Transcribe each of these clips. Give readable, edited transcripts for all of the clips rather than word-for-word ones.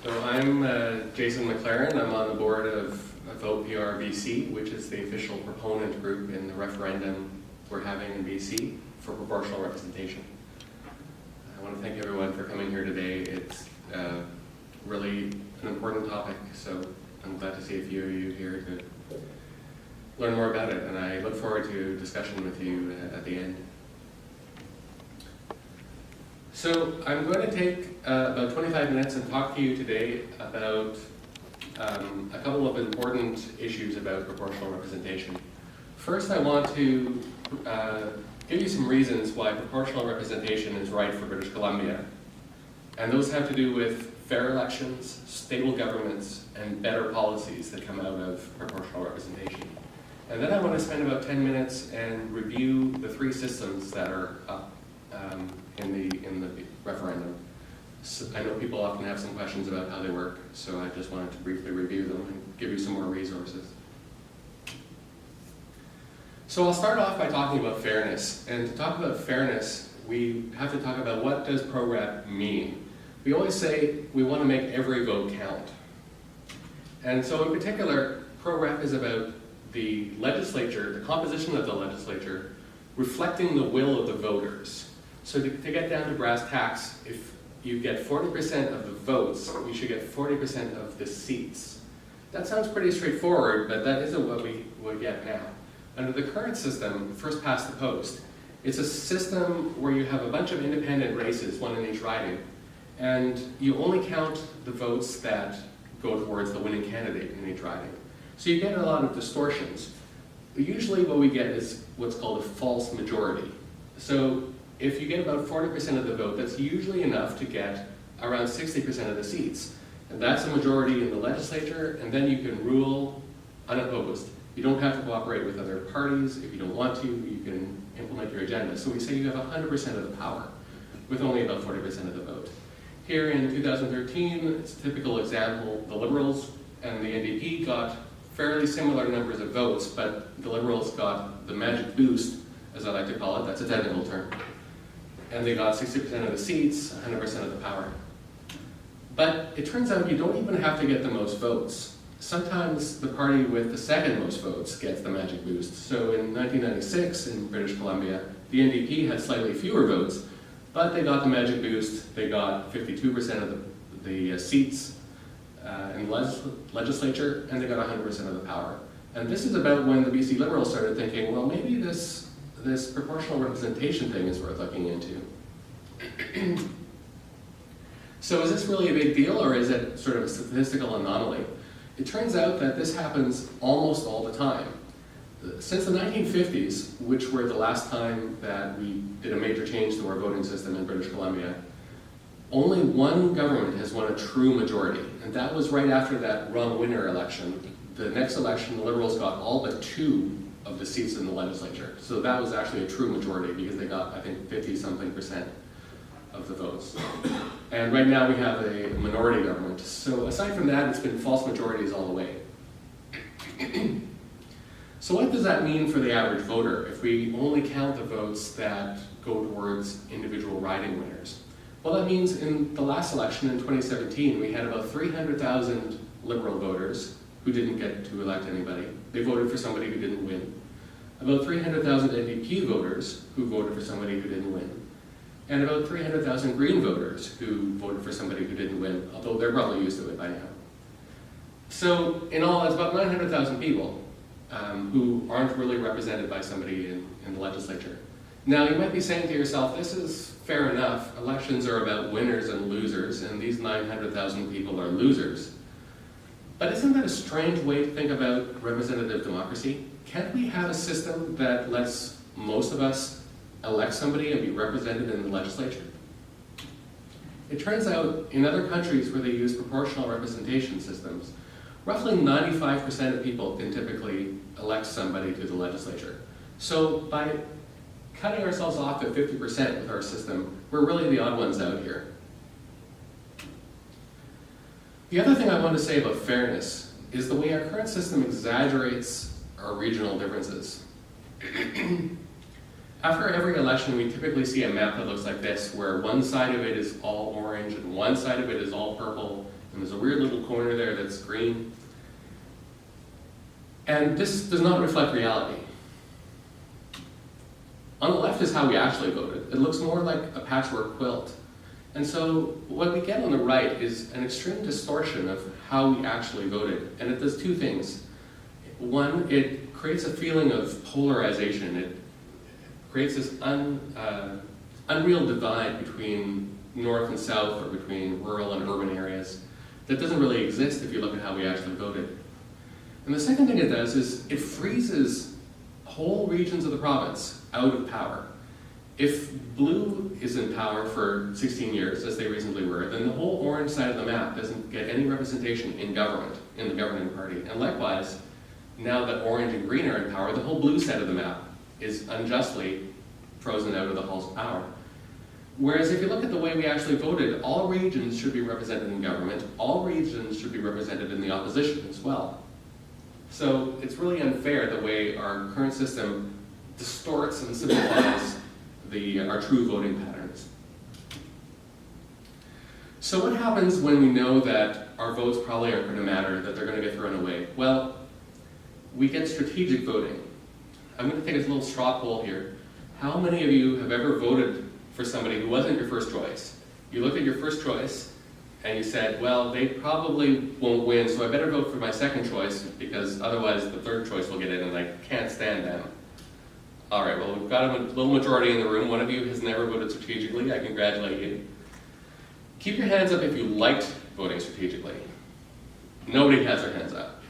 So I'm Jason McLaren. I'm on the board of VotePR BC, which is the official proponent group in the referendum we're having in BC for proportional representation. I want to thank everyone for coming here today. It's really an important topic, so I'm glad to see a few of you here to learn more about it, and I look forward to discussion with you at the end. So I'm going to take about 25 minutes and talk to you today about a couple of important issues about proportional representation. First, I want to give you some reasons why proportional representation is right for British Columbia. And those have to do with fair elections, stable governments, and better policies that come out of proportional representation. And then I want to spend about 10 minutes and review the three systems that are up in the referendum. So I know people often have some questions about how they work, so I just wanted to briefly review them and give you some more resources. So I'll start off by talking about fairness. And to talk about fairness, we have to talk about what does pro-rep mean. We always say we want to make every vote count. And so in particular, pro-rep is about the legislature, the composition of the legislature, reflecting the will of the voters. So to get down to brass tacks, if you get 40% of the votes, you should get 40% of the seats. That sounds pretty straightforward, but that isn't what we would get now. Under the current system, first past the post, it's a system where you have a bunch of independent races, one in each riding, and you only count the votes that go towards the winning candidate in each riding. So you get a lot of distortions. Usually what we get is what's called a false majority. So if you get about 40% of the vote, that's usually enough to get around 60% of the seats. And that's a majority in the legislature, and then you can rule unopposed. You don't have to cooperate with other parties. If you don't want to, you can implement your agenda. So we say you have 100% of the power with only about 40% of the vote. Here in 2013, it's a typical example, the Liberals and the NDP got fairly similar numbers of votes, but the Liberals got the magic boost, as I like to call it, that's a technical term. And they got 60% of the seats, 100% of the power. But it turns out you don't even have to get the most votes. Sometimes the party with the second most votes gets the magic boost. So in 1996 in British Columbia, the NDP had slightly fewer votes, but they got the magic boost. They got 52% of the seats in the legislature, and they got 100% of the power. And this is about when the BC Liberals started thinking, well, maybe this proportional representation thing is worth looking into. So is this really a big deal, or is it sort of a statistical anomaly? It turns out that this happens almost all the time. Since the 1950s, which were the last time that we did a major change to our voting system in British Columbia, only one government has won a true majority, and that was right after that wrong winner election. The next election, the Liberals got all but 2 of the seats in the legislature. So that was actually a true majority because they got, I think, 50-something% of the votes. And right now we have a minority government. So aside from that, it's been false majorities all the way. So what does that mean for the average voter if we only count the votes that go towards individual riding winners? Well, that means in the last election in 2017, we had about 300,000 Liberal voters who didn't get to elect anybody. They voted for somebody who didn't win. About 300,000 NDP voters who voted for somebody who didn't win. And about 300,000 Green voters who voted for somebody who didn't win, although they're probably used to it by now. So in all, it's about 900,000 people who aren't really represented by somebody in the legislature. Now, you might be saying to yourself, this is fair enough. Elections are about winners and losers, and these 900,000 people are losers. But isn't that a strange way to think about representative democracy? Can't we have a system that lets most of us elect somebody and be represented in the legislature? It turns out in other countries where they use proportional representation systems, roughly 95% of people can typically elect somebody to the legislature. So by cutting ourselves off at 50% with our system, we're really the odd ones out here. The other thing I want to say about fairness is the way our current system exaggerates our regional differences. After every election, we typically see a map that looks like this, where one side of it is all orange and one side of it is all purple, And there's a weird little corner there that's green. And this does not reflect reality. On the left is how we actually voted. It looks more like a patchwork quilt. And so what we get on the right is an extreme distortion of how we actually voted. And it does two things. One, it creates a feeling of polarization. It creates this unreal divide between north and south, or between rural and urban areas, that doesn't really exist if you look at how we actually voted. And the second thing it does is it freezes whole regions of the province out of power. If blue is in power for 16 years, as they reasonably were, then the whole orange side of the map doesn't get any representation in government, in the governing party. And likewise, now that orange and green are in power, the whole blue side of the map is unjustly frozen out of the halls of power. Whereas if you look at the way we actually voted, all regions should be represented in government, all regions should be represented in the opposition as well. So it's really unfair the way our current system distorts and simplifies our true voting patterns. So what happens when we know that our votes probably aren't going to matter, that they're going to get thrown away? Well, we get strategic voting. I'm going to take a little straw poll here. How many of you have ever voted for somebody who wasn't your first choice? You looked at your first choice and you said, well, they probably won't win, so I better vote for my second choice because otherwise the third choice will get in and I can't stand them. All right, well, we've got a little majority in the room. One of you has never voted strategically. I congratulate you. Keep your hands up if you liked voting strategically. Nobody has their hands up.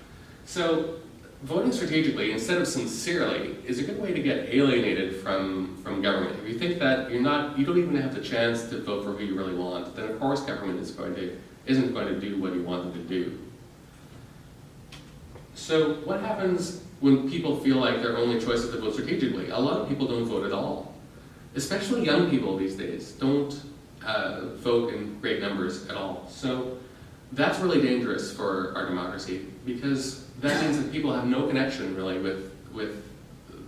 So voting strategically instead of sincerely is a good way to get alienated from government. If you think that you don't even have the chance to vote for who you really want, then of course government isn't going to do what you want them to do. So what happens when people feel like their only choice is to vote strategically? A lot of people don't vote at all. Especially young people these days don't vote in great numbers at all. So that's really dangerous for our democracy because that means that people have no connection really with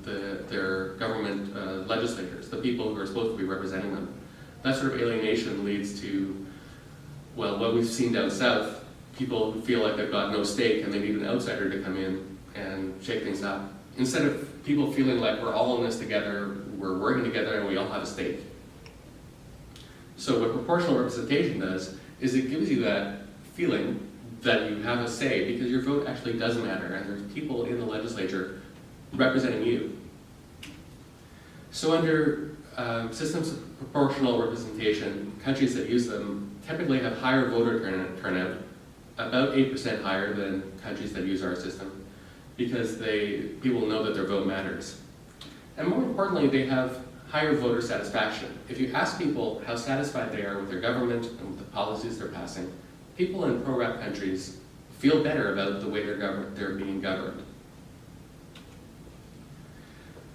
their government legislators, the people who are supposed to be representing them. That sort of alienation leads to, well, what we've seen down south, people who feel like they've got no stake and they need an outsider to come in and shake things up. Instead of people feeling like we're all in this together, we're working together and we all have a stake. So what proportional representation does is it gives you that feeling that you have a say because your vote actually does matter and there's people in the legislature representing you. So under systems of proportional representation, countries that use them typically have higher voter turnout, about 8% higher than countries that use our system, because people know that their vote matters. And more importantly, they have higher voter satisfaction. If you ask people how satisfied they are with their government and with the policies they're passing, people in pro-rep countries feel better about the way they're being governed.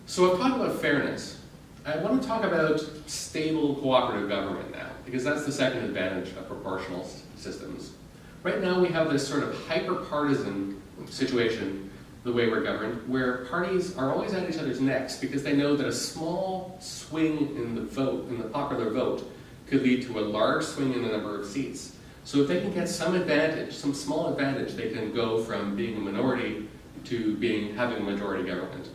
So I've talked about fairness. I want to talk about stable cooperative government now, because that's the second advantage of proportional systems. Right now we have this sort of hyper-partisan situation, the way we're governed, where parties are always at each other's necks because they know that a small swing in the popular vote, could lead to a large swing in the number of seats. So if they can get some advantage, some small advantage, they can go from being a minority to having a majority government.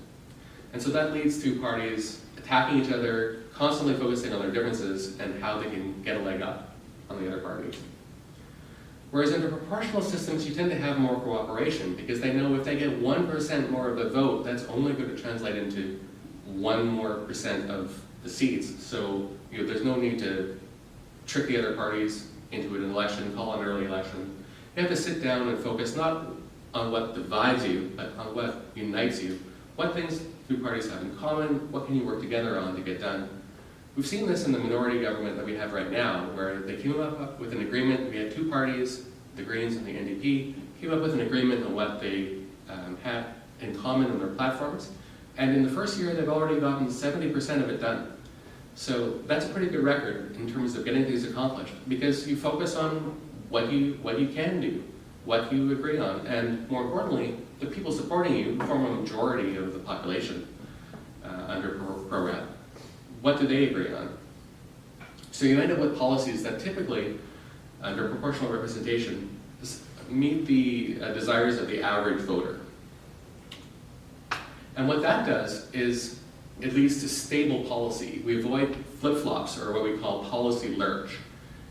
And so that leads to parties attacking each other, constantly focusing on their differences and how they can get a leg up on the other party. Whereas under proportional systems, you tend to have more cooperation because they know if they get 1% more of the vote, that's only going to translate into 1% more of the seats. So there's no need to trick the other parties into an election, call an early election. You have to sit down and focus not on what divides you, but on what unites you. What things do parties have in common? What can you work together on to get done? We've seen this in the minority government that we have right now, where they came up with an agreement. We had two parties, the Greens and the NDP, came up with an agreement on what they had in common on their platforms. And in the first year, they've already gotten 70% of it done. So that's a pretty good record in terms of getting things accomplished, because you focus on what you can do, what you agree on, and more importantly, the people supporting you form a majority of the population under pro-rep. What do they agree on? So you end up with policies that typically, under proportional representation, meet the desires of the average voter. And what that does is it leads to stable policy. We avoid flip-flops, or what we call policy lurch.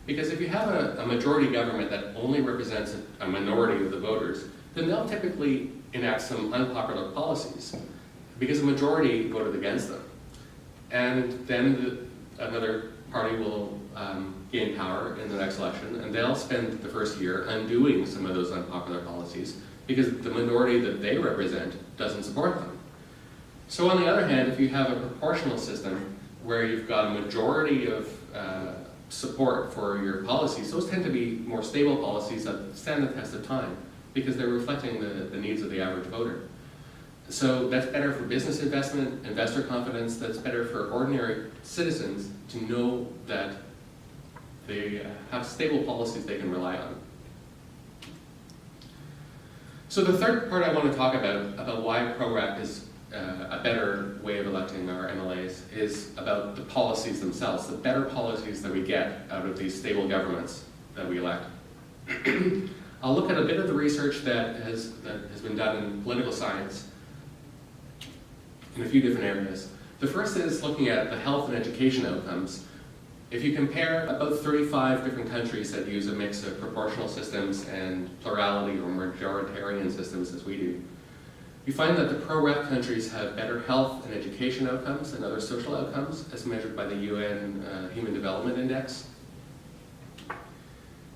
Because if you have a majority government that only represents a minority of the voters, then they'll typically enact some unpopular policies because a majority voted against them. And then another party will gain power in the next election, and they'll spend the first year undoing some of those unpopular policies because the minority that they represent doesn't support them. So on the other hand, if you have a proportional system where you've got a majority of support for your policies, those tend to be more stable policies that stand the test of time because they're reflecting the needs of the average voter. So that's better for business investment, investor confidence, that's better for ordinary citizens to know that they have stable policies they can rely on. So the third part I want to talk about why ProRep is a better way of electing our MLAs, is about the policies themselves, the better policies that we get out of these stable governments that we elect. I'll look at a bit of the research that has been done in political science in a few different areas. The first is looking at the health and education outcomes. If you compare about 35 different countries that use a mix of proportional systems and plurality or majoritarian systems as we do, you find that the pro-rep countries have better health and education outcomes and other social outcomes as measured by the UN Human Development Index.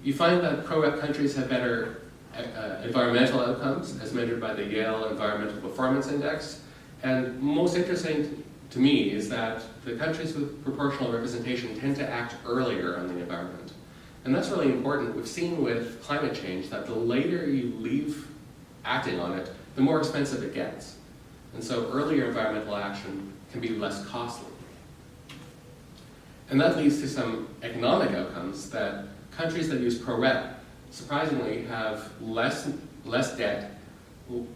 You find that pro-rep countries have better environmental outcomes as measured by the Yale Environmental Performance Index. And most interesting to me is that the countries with proportional representation tend to act earlier on the environment. And that's really important. We've seen with climate change that the later you leave acting on it, the more expensive it gets. And so earlier environmental action can be less costly. And that leads to some economic outcomes that countries that use pro-rep surprisingly have less debt,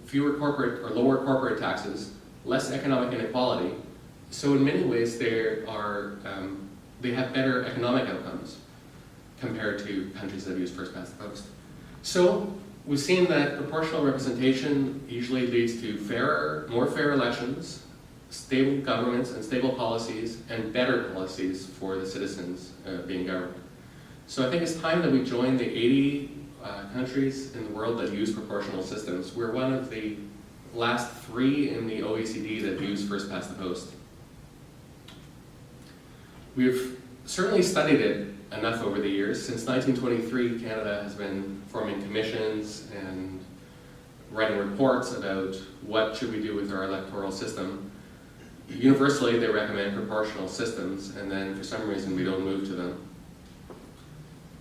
fewer corporate or lower corporate taxes, less economic inequality. So in many ways they have better economic outcomes compared to countries that use first past the post. So we've seen that proportional representation usually leads to more fair elections, stable governments and stable policies, and better policies for the citizens being governed. So I think it's time that we join the 80 countries in the world that use proportional systems. We're one of the last 3 in the OECD that use first past the post. We've certainly studied it enough over the years. Since 1923, Canada has been forming commissions and writing reports about what should we do with our electoral system. Universally, they recommend proportional systems, and then for some reason we don't move to them.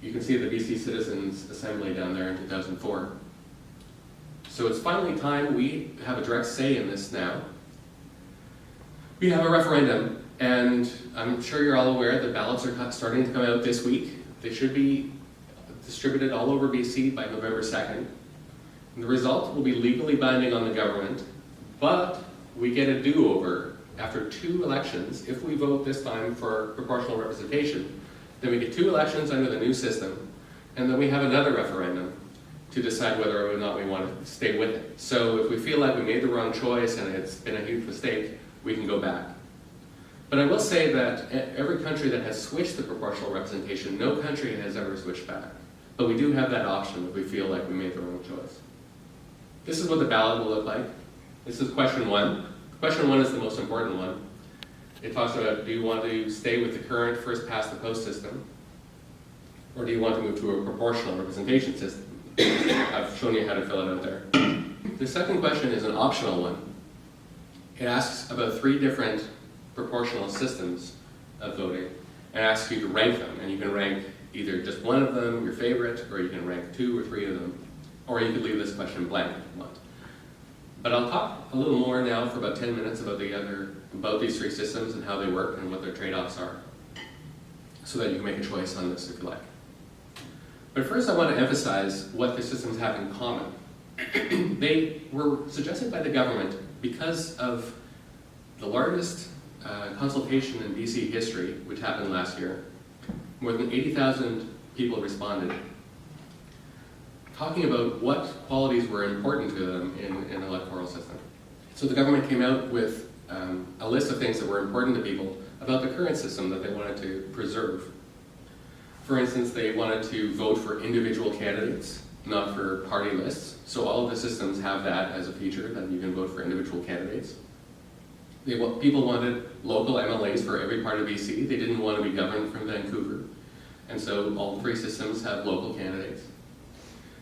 You can see the BC Citizens Assembly down there in 2004. So it's finally time we have a direct say in this now. We have a referendum, and I'm sure you're all aware that ballots are starting to come out this week. They should be distributed all over BC by November 2nd. And the result will be legally binding on the government, but we get a do-over after 2 elections. If we vote this time for proportional representation, then we get 2 elections under the new system, and then we have another referendum to decide whether or not we want to stay with it. So if we feel like we made the wrong choice and it's been a huge mistake, we can go back. But I will say that every country that has switched to proportional representation, no country has ever switched back. But we do have that option if we feel like we made the wrong choice. This is what the ballot will look like. This is question 1. Question 1 is the most important one. It talks about, do you want to stay with the current first past the post system, or do you want to move to a proportional representation system? I've shown you how to fill it out there. The second question is an optional one. It asks about 3 different proportional systems of voting and asks you to rank them. And you can rank either just one of them, your favorite, or you can rank 2 or 3 of them. Or you could leave this question blank if you want. But I'll talk a little more now for about 10 minutes about these 3 systems and how they work and what their trade-offs are, so that you can make a choice on this if you like. But first I want to emphasize what the systems have in common. They were suggested by the government because of the largest consultation in BC history, which happened last year. More than 80,000 people responded. talking about what qualities were important to them in an electoral system. So the government came out with a list of things that were important to people about the current system that they wanted to preserve. For instance, they wanted to vote for individual candidates, not for party lists. So all of the systems have that as a feature, that you can vote for individual candidates. People wanted local MLAs for every part of BC. They didn't want to be governed from Vancouver. And so all three systems have local candidates.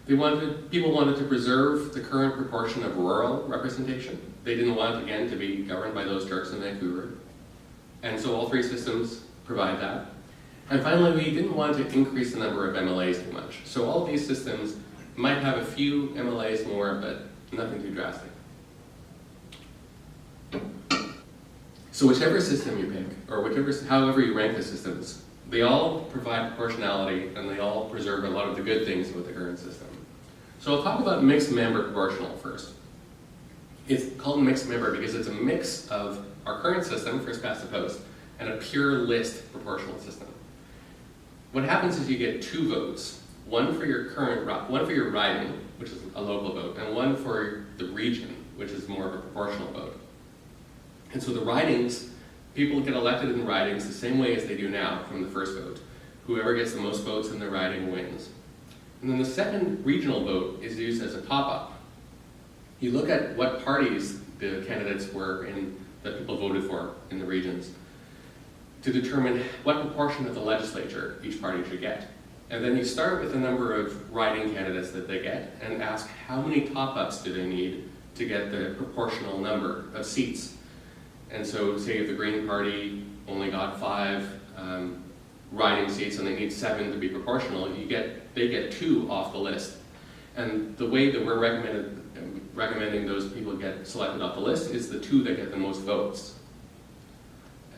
People wanted to preserve the current proportion of rural representation. They didn't want, again, to be governed by those jerks in Vancouver. And so all three systems provide that. And finally, we didn't want to increase the number of MLAs too much. So all of these systems might have a few MLAs more, but nothing too drastic. So whichever system you pick, or however you rank the systems, they all provide proportionality and they all preserve a lot of the good things with the current system. So I'll talk about mixed member proportional first. It's called mixed member because it's a mix of our current system, first past the post, and a pure list proportional system. What happens is you get two votes, one for your riding, which is a local vote, and one for the region, which is more of a proportional vote. And so the ridings, people get elected in ridings the same way as they do now from the first vote. Whoever gets the most votes in the riding wins. And then the second regional vote is used as a top-up. You look at what parties the candidates were in, that people voted for in the regions, to determine what proportion of the legislature each party should get. And then you start with the number of riding candidates that they get and ask how many top-ups do they need to get the proportional number of seats. And so say if the Green Party only got 5 riding seats and they need 7 to be proportional, they get 2 off the list. And the way that we're recommending those people get selected off the list is the 2 that get the most votes.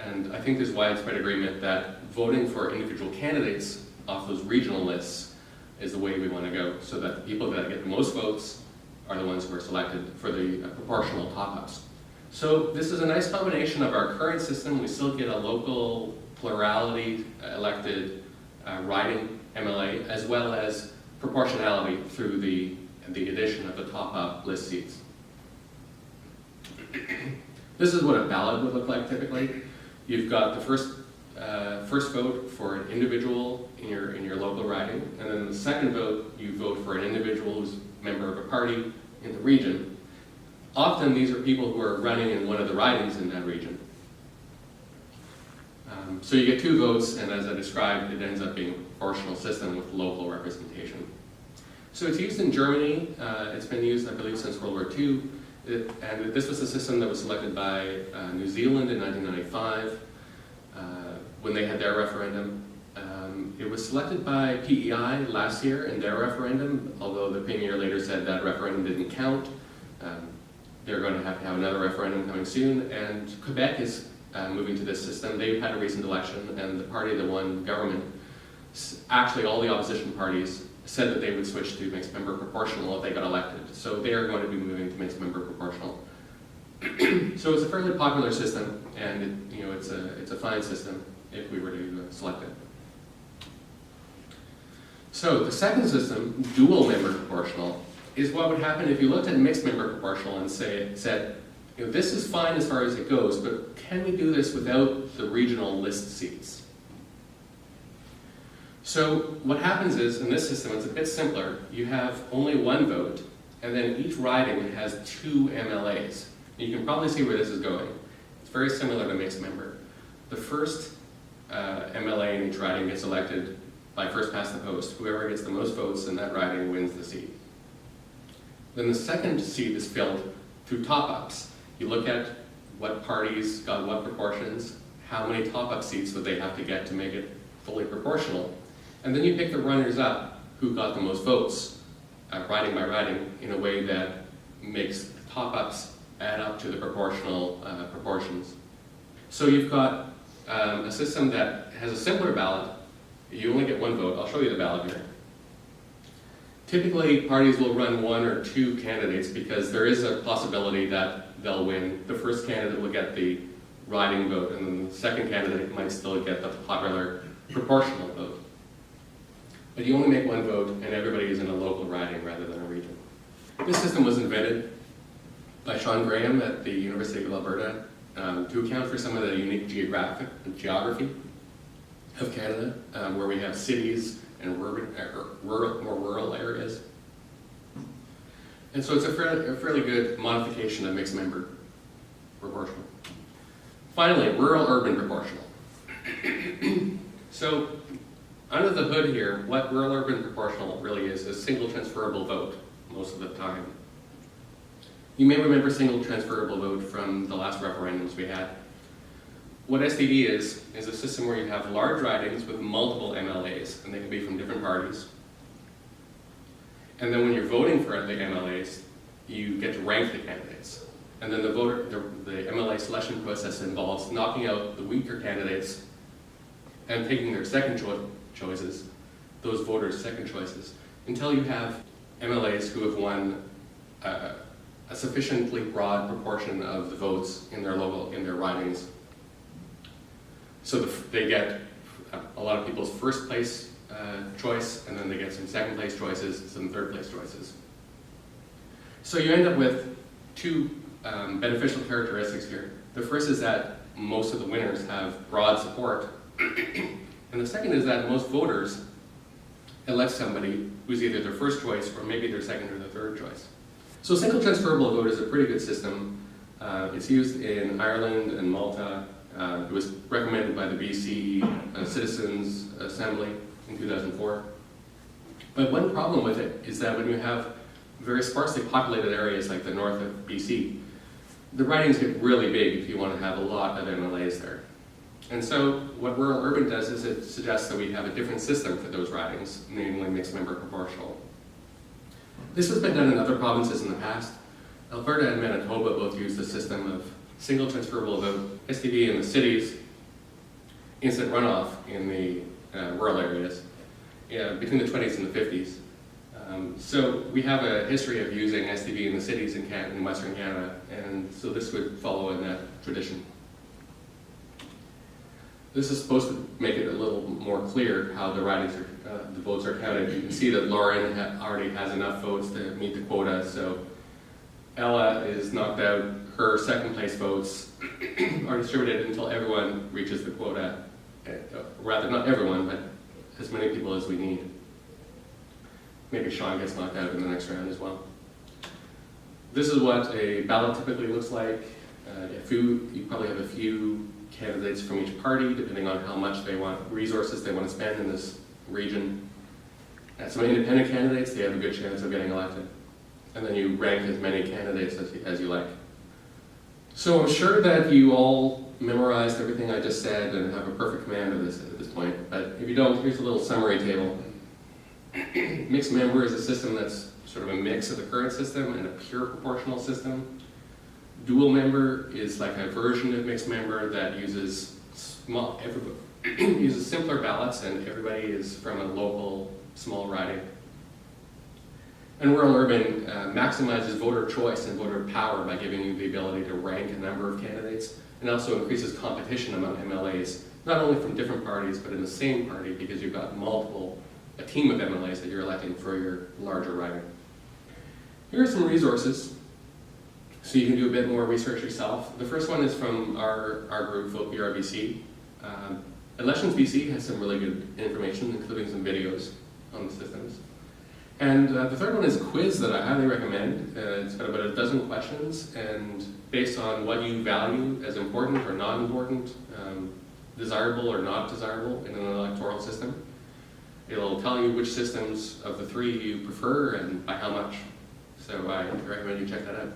And I think there's widespread agreement that voting for individual candidates off those regional lists is the way we want to go, so that the people that get the most votes are the ones who are selected for the proportional top-ups. So this is a nice combination of our current system. We still get a local plurality elected riding MLA, as well as proportionality through the addition of the top-up list seats. This is what a ballot would look like typically. You've got the first vote for an individual in your local riding, and then the second vote you vote for an individual who's a member of a party in the region. Often these are people who are running in one of the ridings in that region. So you get 2 votes, and as I described, it ends up being a proportional system with local representation. So it's used in Germany. It's been used, I believe, since World War II. And this was a system that was selected by New Zealand in 1995 when they had their referendum. It was selected by PEI last year in their referendum, although the Premier later said that referendum didn't count. They're going to have another referendum coming soon, and Quebec is moving to this system. They've had a recent election, and the party that won government, actually all the opposition parties, said that they would switch to mixed member proportional if they got elected. So they are going to be moving to mixed member proportional. So it's a fairly popular system, and it's a fine system if we were to select it. So the second system, dual member proportional, is what would happen if you looked at mixed member proportional and said, this is fine as far as it goes, but can we do this without the regional list seats? So what happens is, in this system, it's a bit simpler. You have only 1 vote, and then each riding has 2 MLAs. You can probably see where this is going. It's very similar to mixed member. The first MLA in each riding gets elected by first past the post. Whoever gets the most votes in that riding wins the seat. Then the second seat is filled through top-ups. You look at what parties got what proportions, how many top-up seats would they have to get to make it fully proportional, and then you pick the runners-up who got the most votes, riding by riding, in a way that makes top-ups add up to the proportional proportions. So you've got a system that has a simpler ballot. You only get 1 vote. I'll show you the ballot here. Typically, parties will run 1 or 2 candidates because there is a possibility that they'll win. The first candidate will get the riding vote, and then the second candidate might still get the popular proportional vote. But you only make 1 vote, and everybody is in a local riding rather This system was invented by Sean Graham at the University of Alberta to account for some of the unique geography of Canada, where we have cities and more rural areas. And so it's a fairly good modification of mixed member proportional. Finally, rural-urban proportional. So under the hood here, what rural-urban proportional really is a single transferable vote most of the time. You may remember single transferable vote from the last referendums we had. What STV is a system where you have large ridings with multiple MLAs, and they can be from different parties. And then when you're voting for the MLAs, you get to rank the candidates. And then the MLA selection process involves knocking out the weaker candidates and taking their second choices, those voters' second choices, until you have MLAs who have won a sufficiently broad proportion of the votes in their ridings. So they get a lot of people's first place choice, and then they get some second place choices, some third place choices. So you end up with two beneficial characteristics here. The first is that most of the winners have broad support, and the second is that most voters elect somebody who's either their first choice or maybe their second or their third choice. So single transferable vote is a pretty good system. It's used in Ireland and Malta. It was recommended by the BC Citizens Assembly in 2004. But one problem with it is that when you have very sparsely populated areas like the north of BC, the ridings get really big if you want to have a lot of MLAs there. And so what rural urban does is it suggests that we have a different system for those ridings, namely mixed member proportional. This has been done in other provinces in the past. Alberta and Manitoba both use the system of single transferable vote, STV in the cities, instant runoff in the rural areas between the 20s and the 50s. So we have a history of using STV in the cities in Western Canada, and so this would follow in that tradition. This is supposed to make it a little more clear how the ridings the votes are counted. You can see that Lauren already has enough votes to meet the quota, so Ella is knocked out. Her second place votes are distributed until everyone reaches the quota. Rather, not everyone, but as many people as we need. Maybe Sean gets knocked out in the next round as well. This is what a ballot typically looks like. You probably have a few candidates from each party, depending on how much resources they want to spend in this region. Some independent candidates, they have a good chance of getting elected. And then you rank as many candidates as you like. So I'm sure that you all memorized everything I just said and have a perfect command of this at this point. But if you don't, here's a little summary table. Mixed member is a system that's sort of a mix of the current system and a pure proportional system. Dual member is like a version of mixed member that uses uses simpler ballots, and everybody is from a local small riding. And rural urban maximizes voter choice and voter power by giving you the ability to rank a number of candidates, and also increases competition among MLAs, not only from different parties, but in the same party, because you've got a team of MLAs that you're electing for your larger riding. Here are some resources, so you can do a bit more research yourself. The first one is from our group, Vote BRBC. Elections BC has some really good information, including some videos on the systems. And the third one is a quiz that I highly recommend. It's got about a dozen questions, and based on what you value as important or not important, desirable or not desirable in an electoral system, it'll tell you which systems of the three you prefer and by how much. So I recommend you check that out.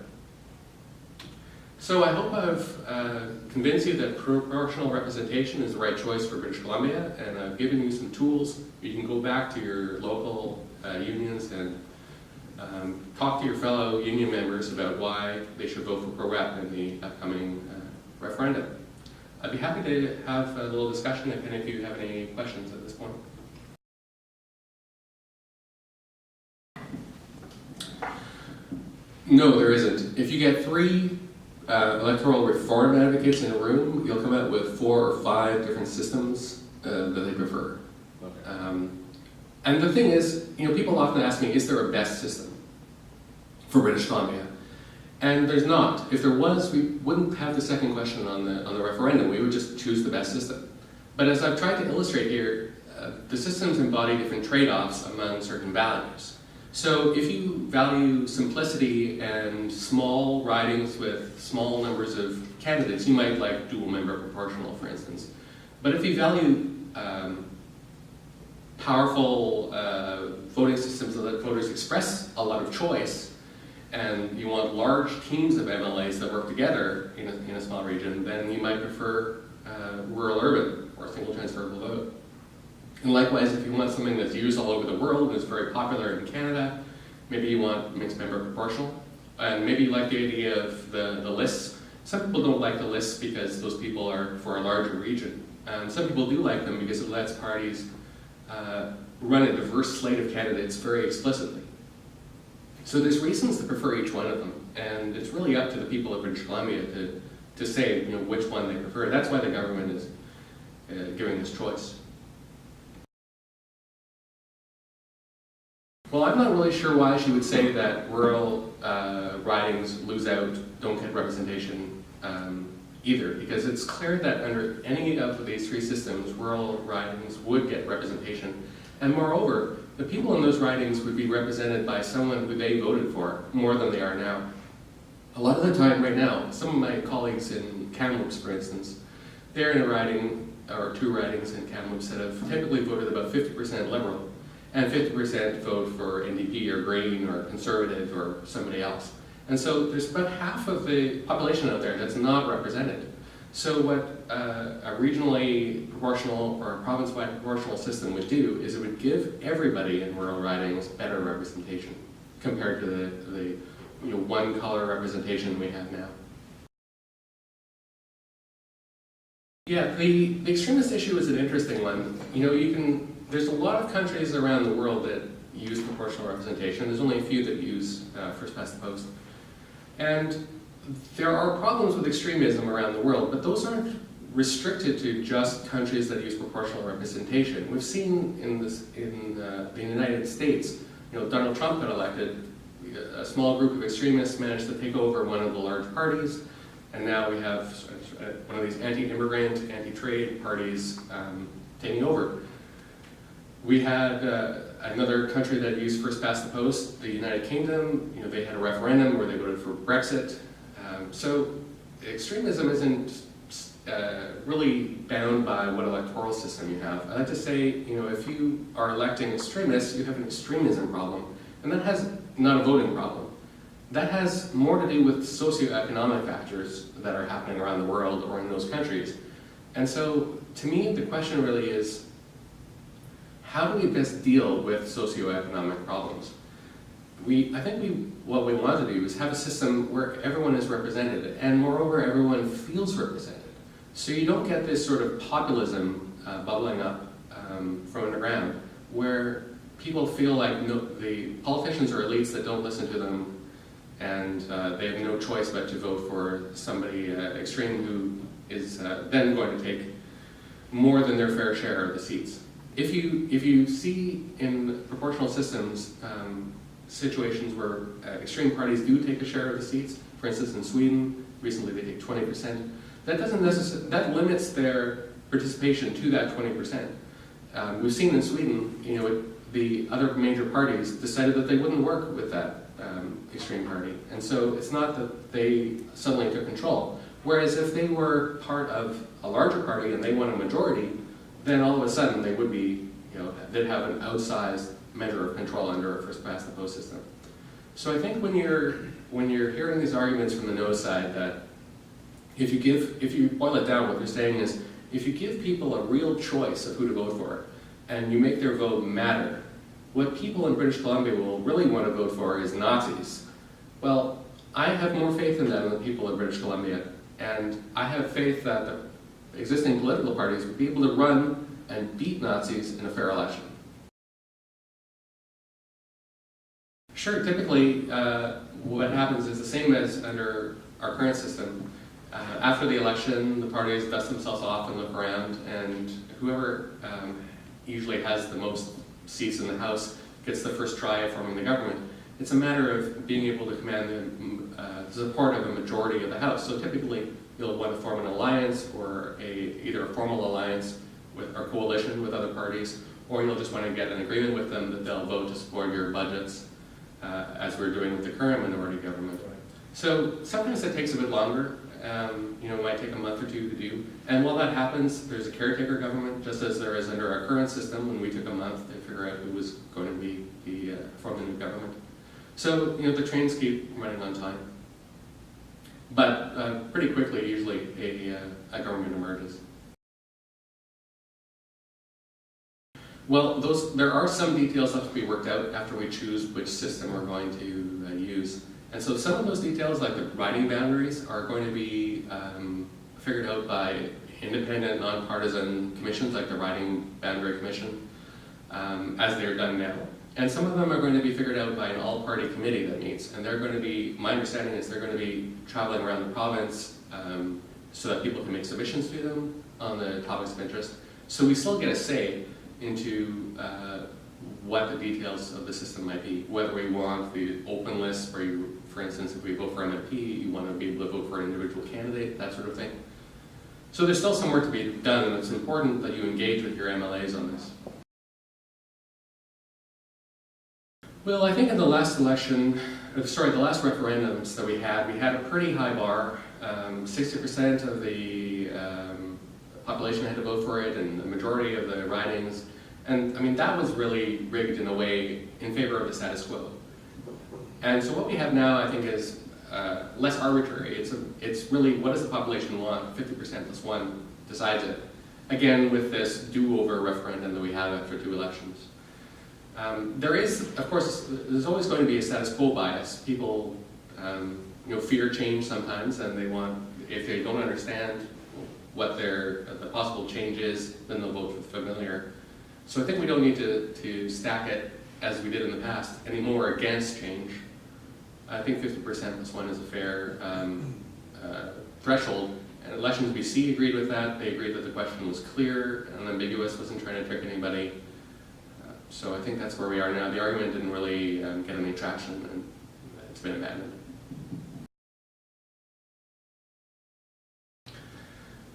So I hope I've convinced you that proportional representation is the right choice for British Columbia, and I've given you some tools. You can go back to your local unions and talk to your fellow union members about why they should vote for ProRep in the upcoming referendum. I'd be happy to have a little discussion if any of you have any questions at this point. No, there isn't. If you get 3 electoral reform advocates in a room, you'll come out with 4 or 5 different systems that they prefer. Okay. And the thing is, people often ask me, is there a best system? for British Columbia. And there's not. If there was, we wouldn't have the second question on the referendum. We would just choose the best system. But as I've tried to illustrate here, the systems embody different trade-offs among certain values. So if you value simplicity and small ridings with small numbers of candidates, you might like dual member proportional, for instance. But if you value powerful voting systems that let voters express a lot of choice, and you want large teams of MLAs that work together in a small region, then you might prefer rural-urban or single transferable vote. And likewise, if you want something that's used all over the world and is very popular in Canada, maybe you want mixed member proportional. And maybe you like the idea of the lists. Some people don't like the lists because those people are for a larger region. Some people do like them because it lets parties run a diverse slate of candidates very explicitly. So there's reasons to prefer each one of them, and it's really up to the people of British Columbia to say which one they prefer. That's why the government is giving this choice. Well, I'm not really sure why she would say that rural ridings lose out, don't get representation either, because it's clear that under any of these three systems, rural ridings would get representation. And moreover, the people in those ridings would be represented by someone who they voted for more than they are now. A lot of the time right now, some of my colleagues in Kamloops, for instance, they're in a riding, or two ridings in Kamloops that have typically voted about 50% Liberal, and 50% vote for NDP or Green or Conservative or somebody else. And so there's about half of the population out there that's not represented. So what a regionally proportional or a province-wide proportional system would do is it would give everybody in rural ridings better representation compared to the one-color representation we have now. Yeah, the extremist issue is an interesting one. There's a lot of countries around the world that use proportional representation. There's only a few that use first past the post. And there are problems with extremism around the world, but those aren't restricted to just countries that use proportional representation. We've seen in the United States, Donald Trump got elected, a small group of extremists managed to take over one of the large parties, and now we have one of these anti-immigrant, anti-trade parties taking over. We had another country that used first past the post, the United Kingdom. They had a referendum where they voted for Brexit. So extremism isn't really bound by what electoral system you have. I like to say, if you are electing extremists, you have an extremism problem, and that has not a voting problem. That has more to do with socioeconomic factors that are happening around the world or in those countries. And so, to me, the question really is, how do we best deal with socioeconomic problems? What we want to do is have a system where everyone is represented, and moreover, everyone feels represented. So you don't get this sort of populism bubbling up from underground, where people feel like the politicians are elites that don't listen to them, and they have no choice but to vote for somebody extreme who is then going to take more than their fair share of the seats. If you see in proportional systems situations where extreme parties do take a share of the seats, for instance in Sweden, recently they take 20%, that limits their participation to that 20%. We've seen in Sweden, the other major parties decided that they wouldn't work with that extreme party, and so it's not that they suddenly took control. Whereas if they were part of a larger party and they won a majority, then all of a sudden they would be, they'd have an outsized measure of control under a first past the post system. So I think when you're hearing these arguments from the no side that if you boil it down, what they're saying is if you give people a real choice of who to vote for and you make their vote matter, what people in British Columbia will really want to vote for is Nazis. Well, I have more faith in them than people in British Columbia, and I have faith that the existing political parties would be able to run and beat Nazis in a fair election. Sure, typically what happens is the same as under our current system. After the election, the parties dust themselves off and look around, and whoever usually has the most seats in the House gets the first try at forming the government. It's a matter of being able to command the support of a majority of the House. So typically, you'll want to form an alliance or either a formal alliance with or coalition with other parties, or you'll just want to get an agreement with them that they'll vote to support your budgets, as we're doing with the current minority government. So sometimes it takes a bit longer. It might take a month or two to do. And while that happens, there's a caretaker government, just as there is under our current system when we took a month to figure out who was going to form the new government. So, the trains keep running on time. But pretty quickly, usually, a government emerges. Well, there are some details that have to be worked out after we choose which system we're going to use. And so some of those details, like the riding boundaries, are going to be figured out by independent, nonpartisan commissions, like the Riding Boundary Commission, as they're done now. And some of them are going to be figured out by an all-party committee that meets. And they're going to be, my understanding is they're going to be traveling around the province so that people can make submissions to them on the topics of interest. So we still get a say into what the details of the system might be, whether we want the open list where you, for instance, if we vote for MMP, you want to be able to vote for an individual candidate, that sort of thing. So there's still some work to be done, and it's important that you engage with your MLAs on this. Well, I think in the last election, the last referendums that we had a pretty high bar. 60% of the population had to vote for it, and the majority of the ridings. And I mean, that was really rigged in a way in favor of the status quo. And so what we have now, I think, is less arbitrary. It's really, what does the population want? 50% plus 1 decides it. Again, with this do-over referendum that we have after 2 elections. There is, of course, there's always going to be a status quo bias. People, fear change sometimes, and they want, if they don't understand what the possible change is, then they'll vote for the familiar. So I think we don't need to stack it as we did in the past anymore against change. I think 50% plus 1 is a fair threshold. And Elections BC agreed with that. They agreed that the question was clear and unambiguous, wasn't trying to trick anybody. So I think that's where we are now. The argument didn't really get any traction, and it's been abandoned.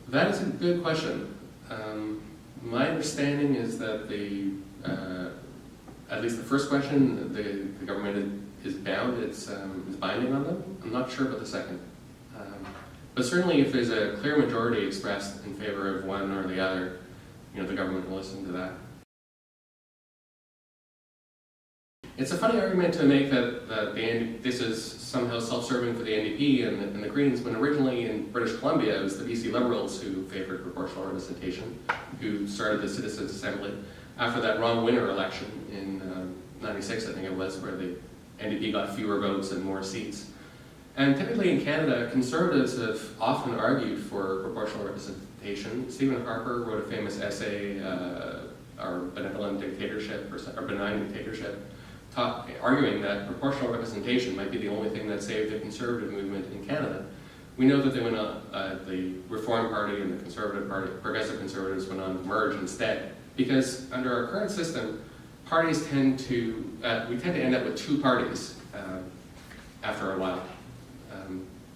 That is a good question. My understanding is that at least the first question, the government is bound, it's binding on them. I'm not sure about the second. But certainly if there's a clear majority expressed in favor of one or the other, the government will listen to that. It's a funny argument to make that this is somehow self-serving for the NDP and the Greens, when originally in British Columbia it was the BC Liberals who favored proportional representation, who started the Citizens' Assembly after that wrong winner election in '96, I think it was, where the NDP got fewer votes and more seats. And typically in Canada, Conservatives have often argued for proportional representation. Stephen Harper wrote a famous essay, Our Benevolent Dictatorship, or Benign Dictatorship, arguing that proportional representation might be the only thing that saved the Conservative movement in Canada. We know that they went on, the Reform Party and the Conservative Party, Progressive Conservatives went on to merge instead. Because under our current system, parties tend to end up with 2 parties after a while.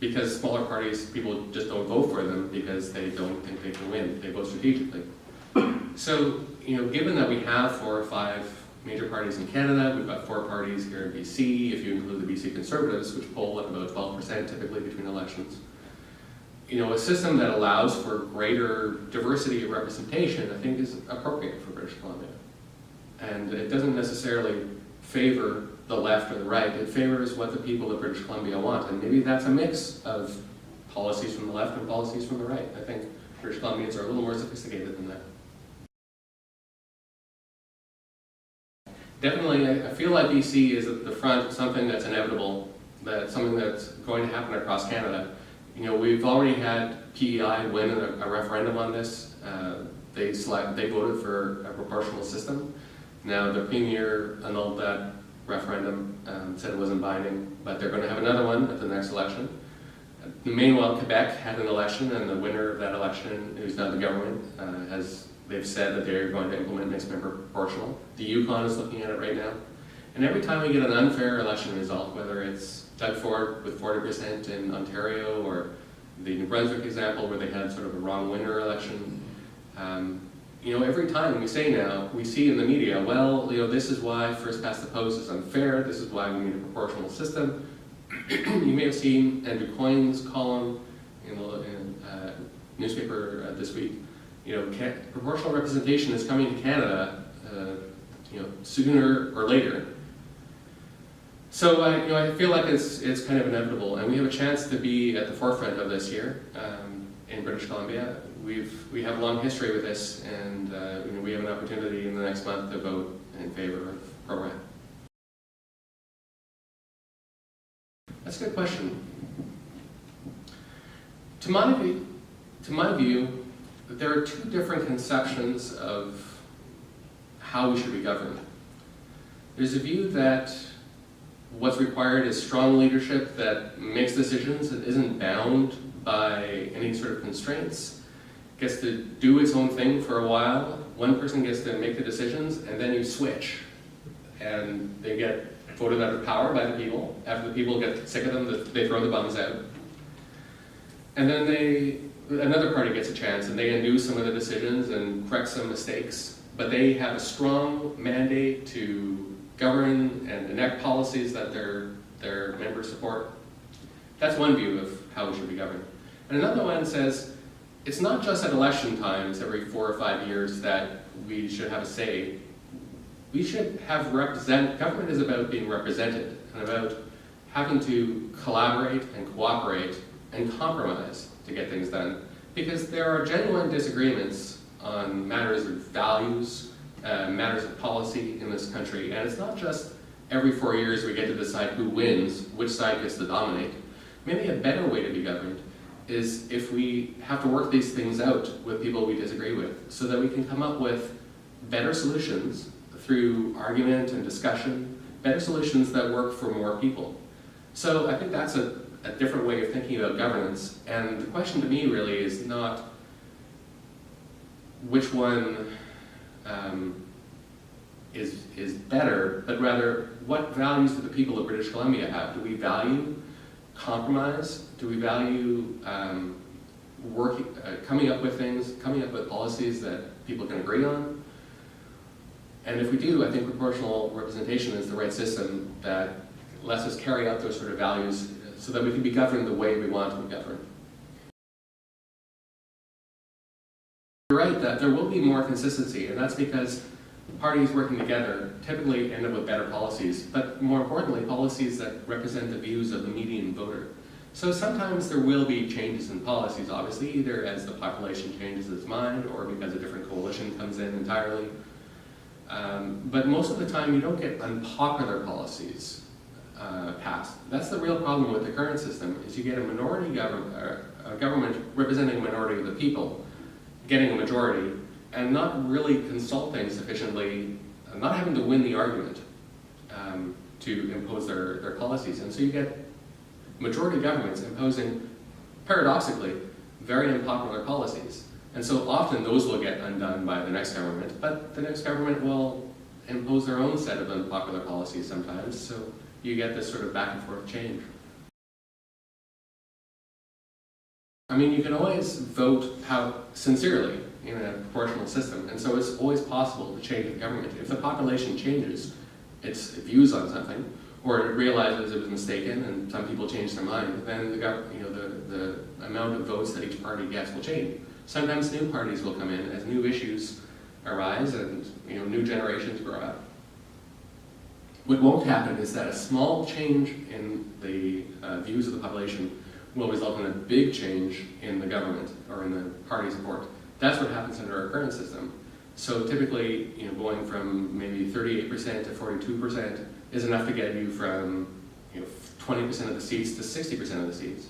Because smaller parties, people just don't vote for them because they don't think they can win. They vote strategically. So, given that we have 4 or 5 major parties in Canada, we've got 4 parties here in BC, if you include the BC Conservatives, which poll at about 12% typically between elections. A system that allows for greater diversity of representation, I think, is appropriate for British Columbia. And it doesn't necessarily favor the left or the right, it favors what the people of British Columbia want. And maybe that's a mix of policies from the left and policies from the right. I think British Columbians are a little more sophisticated than that. Definitely, I feel like BC is at the front of something that's inevitable, something that's going to happen across Canada. We've already had PEI win a referendum on this. They voted for a proportional system. Now the Premier annulled that referendum, said it wasn't binding, but they're going to have another one at the next election. Meanwhile, Quebec had an election, and the winner of that election, who's now the government, they've said that they're going to implement mixed member proportional. The Yukon is looking at it right now. And every time we get an unfair election result, whether it's Doug Ford with 40% in Ontario, or the New Brunswick example where they had sort of a wrong winner election, every time we see in the media, well, this is why first past the post is unfair, this is why we need a proportional system. You may have seen Andrew Coyne's column in the newspaper this week. Proportional representation is coming to Canada, sooner or later. So I feel like it's kind of inevitable, and we have a chance to be at the forefront of this here in British Columbia. We have a long history with this, and we have an opportunity in the next month to vote in favor of the program. That's a good question. To my view, there are two different conceptions of how we should be governed. There's a view that what's required is strong leadership that makes decisions and isn't bound by any sort of constraints, gets to do its own thing for a while. One person gets to make the decisions, and then you switch. And they get voted out of power by the people. After the people get sick of them, they throw the bums out. And then another party gets a chance, and they undo some of the decisions and correct some mistakes. But they have a strong mandate to govern and enact policies that their members support. That's one view of how we should be governed. And another one says, it's not just at election times every 4 or 5 years that we should have a say. We should have government is about being represented and about having to collaborate and cooperate and compromise to get things done. Because there are genuine disagreements on matters of values, matters of policy in this country, and it's not just every 4 years we get to decide who wins, which side gets to dominate. Maybe a better way to be governed is if we have to work these things out with people we disagree with, so that we can come up with better solutions through argument and discussion, better solutions that work for more people. So I think that's a different way of thinking about governance, and the question to me really is not which one is better, but rather what values do the people of British Columbia have? Do we value compromise? Do we value coming up with policies that people can agree on? And if we do, I think proportional representation is the right system that lets us carry out those sort of values so that we can be governed the way we want to be governed. You're right that there will be more consistency, and that's because parties working together typically end up with better policies, but more importantly, policies that represent the views of the median voter. So sometimes there will be changes in policies, obviously, either as the population changes its mind or because a different coalition comes in entirely. But most of the time, you don't get unpopular policies passed. That's the real problem with the current system, is you get a minority government representing a minority of the people, getting a majority, and not really consulting sufficiently, not having to win the argument to impose their policies. And so you get majority governments imposing, paradoxically, very unpopular policies. And so often those will get undone by the next government, but the next government will impose their own set of unpopular policies sometimes, so you get this sort of back and forth change. I mean, you can always vote sincerely in a proportional system, and so it's always possible to change the government. If the population changes its views on something, or it realizes it was mistaken and some people change their mind, then the amount of votes that each party gets will change. Sometimes new parties will come in as new issues arise and new generations grow up. What won't happen is that a small change in the views of the population will result in a big change in the government or in the party support. That's what happens under our current system. So typically, going from maybe 38% to 42% is enough to get you from 20% of the seats to 60% of the seats.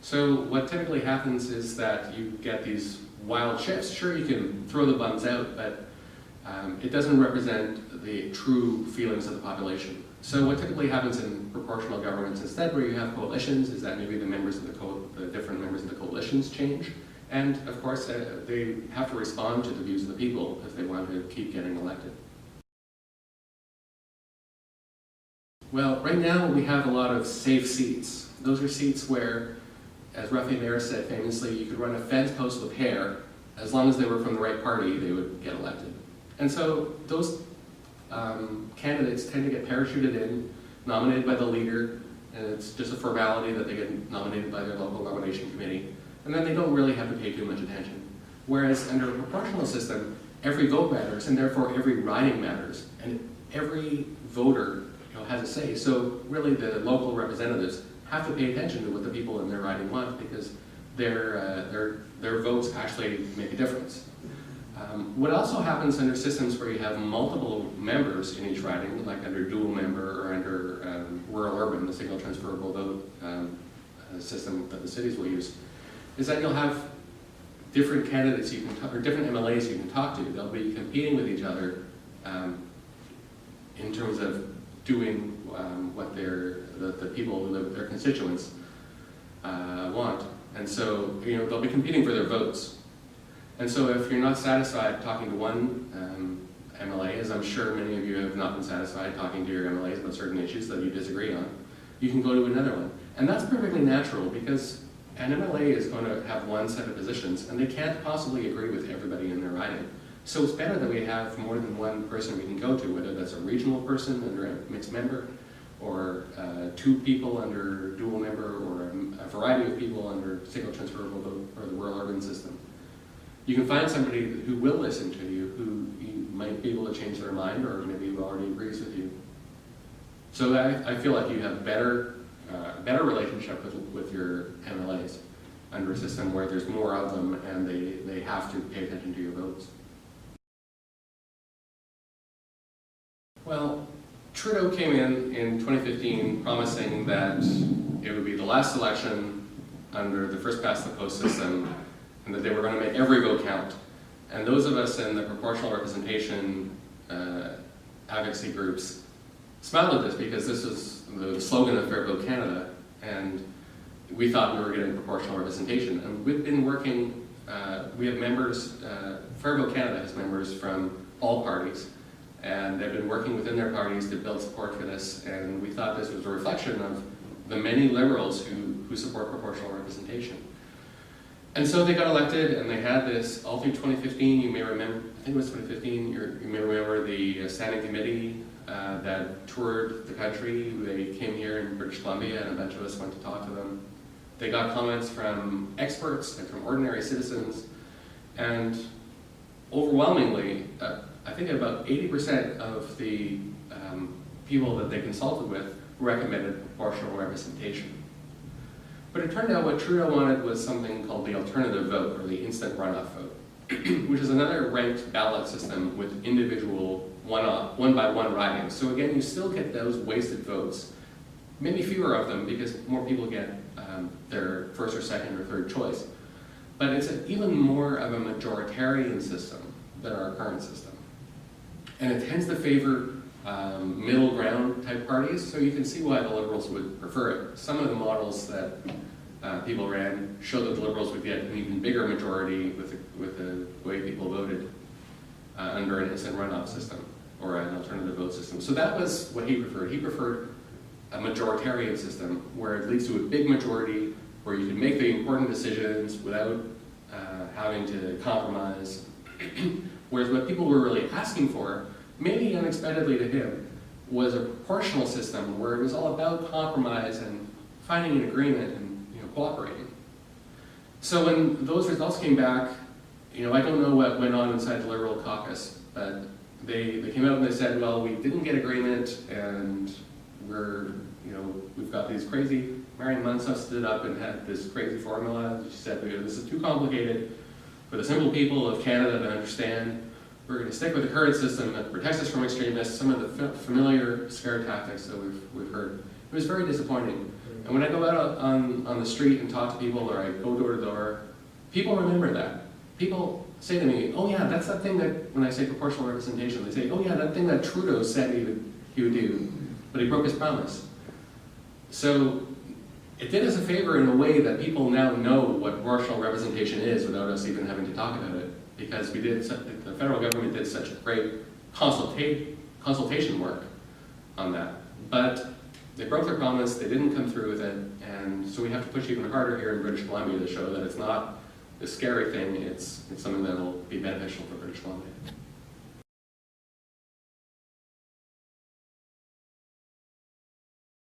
So what typically happens is that you get these wild shifts. Sure, you can throw the bums out, but it doesn't represent the true feelings of the population. So what typically happens in proportional governments instead, where you have coalitions, is that maybe the different members of the coalitions change. And of course, they have to respond to the views of the people if they want to keep getting elected. Well, right now we have a lot of safe seats. Those are seats where, as Rafi Mayer said famously, you could run a fence post with hair. As long as they were from the right party, they would get elected. And so those candidates tend to get parachuted in, nominated by the leader, and it's just a formality that they get nominated by their local nomination committee, and then they don't really have to pay too much attention. Whereas under a proportional system, every vote matters, and therefore every riding matters, and every voter has a say. So really the local representatives have to pay attention to what the people in their riding want, because their votes actually make a difference. What also happens under systems where you have multiple members in each riding, like under dual member or under rural-urban, the single transferable vote system that the cities will use, is that you'll have different candidates you can or different MLAs you can talk to. They'll be competing with each other in terms of doing what the people, their constituents want. And so they'll be competing for their votes. And so if you're not satisfied talking to one MLA, as I'm sure many of you have not been satisfied talking to your MLAs about certain issues that you disagree on, you can go to another one. And that's perfectly natural, because an MLA is going to have one set of positions, and they can't possibly agree with everybody in their riding. So it's better that we have more than one person we can go to, whether that's a regional person under a mixed member, or two people under dual member, or a variety of people under single transferable vote, or the rural-urban system. You can find somebody who will listen to you, who you might be able to change their mind, or maybe who already agrees with you. So I feel like you have better relationship with your MLAs under a system where there's more of them and they have to pay attention to your votes. Well, Trudeau came in 2015 promising that it would be the last election under the first past the post system, and that they were going to make every vote count. And those of us in the proportional representation advocacy groups smiled at this, because this is the slogan of Fair Vote Canada, and we thought we were getting proportional representation. And we've been working, we have members, Fair Vote Canada has members from all parties, and they've been working within their parties to build support for this, and we thought this was a reflection of the many liberals who support proportional representation. And so they got elected, and they had this, all through 2015, you may remember, I think it was 2015, you may remember the standing committee that toured the country. They came here in British Columbia, and a bunch of us went to talk to them. They got comments from experts and from ordinary citizens, and overwhelmingly, I think about 80% of the people that they consulted with recommended proportional representation. But it turned out what Trudeau wanted was something called the alternative vote, or the instant runoff vote, which is another ranked ballot system with individual one-by-one ridings. So again, you still get those wasted votes, maybe fewer of them because more people get their first or second or third choice. But it's even more of a majoritarian system than our current system. And it tends to favor middle ground type parties, so you can see why the Liberals would prefer it. Some of the models that people ran show that the Liberals would get an even bigger majority with the way people voted under an instant runoff system or an alternative vote system. So that was what he preferred. He preferred a majoritarian system where it leads to a big majority, where you can make the important decisions without having to compromise. Whereas what people were really asking for, maybe unexpectedly to him, was a proportional system where it was all about compromise and finding an agreement and cooperating. So when those results came back, I don't know what went on inside the Liberal caucus, but they came out and they said, well, we didn't get agreement, and we've got these crazy, Marion Munsell stood up and had this crazy formula. She said, this is too complicated for the simple people of Canada to understand. We're going to stick with the current system that protects us from extremists, some of the familiar scare tactics that we've heard. It was very disappointing. And when I go out on the street and talk to people, or I go door to door, people remember that. People say to me, oh yeah, that's that thing that, when I say proportional representation, they say, oh yeah, that thing that Trudeau said he would do, but he broke his promise. So it did us a favor in a way that people now know what proportional representation is without us even having to talk about it, because the federal government did such great consultation work on that. But they broke their promise, they didn't come through with it, and so we have to push even harder here in British Columbia to show that it's not a scary thing, it's something that will be beneficial for British Columbia.